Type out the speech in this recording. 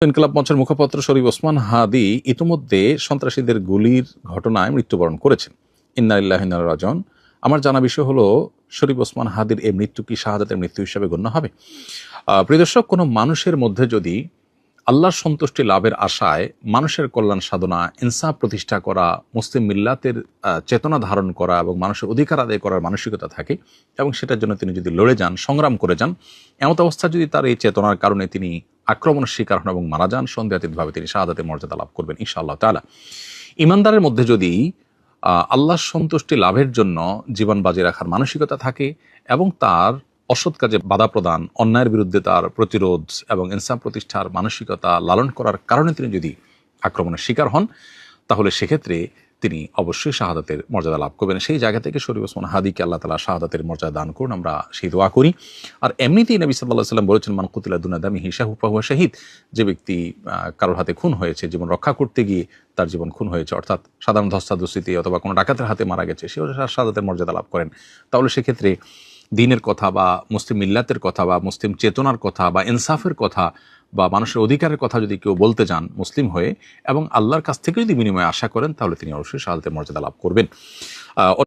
ইনকিলাব মঞ্চের মুখপাত্র শরীফ ওসমান হাদি ইতিমধ্যে সন্ত্রাসীদের গুলির ঘটনায় মৃত্যুবরণ করেছেন। ইন্না লিল্লাহি ওয়া ইন্না ইলাইহি রাজিউন। আমার জানা বিষয় হলো, শরীফ ওসমান হাদির এই মৃত্যু কি শাহাদাতের মৃত্যু হিসেবে গণ্য হবে? প্রিয় দর্শক, কোনো মানুষের মধ্যে যদি আল্লাহর সন্তুষ্টি লাভের আশায় মানুষের কল্যাণ সাধনা, ইনসাফ প্রতিষ্ঠা করা, মুসলিম মিল্লাতের চেতনা ধারণ করা এবং মানুষের অধিকার আদায় করার মানসিকতা থাকে এবং সেটার জন্য তিনি যদি লড়ে যান, সংগ্রাম করে যান, এমত অবস্থা যদি তার এই চেতনার কারণে তিনি আক্রমণের শিকার হন এবং মারা যান, সন্দেহাতীতভাবে তিনি শাহাদাতের মর্যাদা লাভ করবেন ইনশাআল্লাহ তাআলা। ইমানদারের মধ্যে যদি আল্লাহর সন্তুষ্টি লাভের জন্য জীবন বাজি রাখার মানসিকতা থাকে এবং তার অসৎ কাজে বাধা প্রদান, অন্যায়ের বিরুদ্ধে তার প্রতিরোধ এবং ইনসাফ প্রতিষ্ঠার মানসিকতা লালন করার কারণে তিনি যদি আক্রমণের শিকার হন, তাহলে সেক্ষেত্রে তিনি অবশ্যই শাহাদাতের মর্যাদা লাভ করবেন। সেই জায়গা থেকে শরীফ ওসমান হাদিকে আল্লাহ তাআলা শাহাদাতের মর্যাদা দান করুন, আমরা সেই দোয়া করি। আর এমনিতেই নবী সাল্লাল্লাহু আলাইহি ওয়াসাল্লাম বলেছেন, মান কুতিলা দুনা দামিহি ফাহুয়া শাহীদ। যে ব্যক্তি কারোর হাতে খুন হয়েছে, জীবন রক্ষা করতে গিয়ে তার জীবন খুন হয়েছে, অর্থাৎ সাধারণ ধস্তাধস্তিতে অথবা কোনো ডাকাতের হাতে মারা গেছে, সেও শাহাদাতের মর্যাদা লাভ করেন। তাহলে সেক্ষেত্রে দ্বীনের কথা বা মুসলিম মিল্লাতের কথা বা মুসলিম চেতনার কথা বা ইনসাফের কথা বা মানুষের অধিকারের কথা যদি কেউ বলতে যান মুসলিম হয়ে এবং আল্লাহর কাছ থেকে যদি বিনিময়ে আশা করেন, তাহলে তিনি অবশ্যই শাহাদাতের মর্যাদা লাভ করবেন।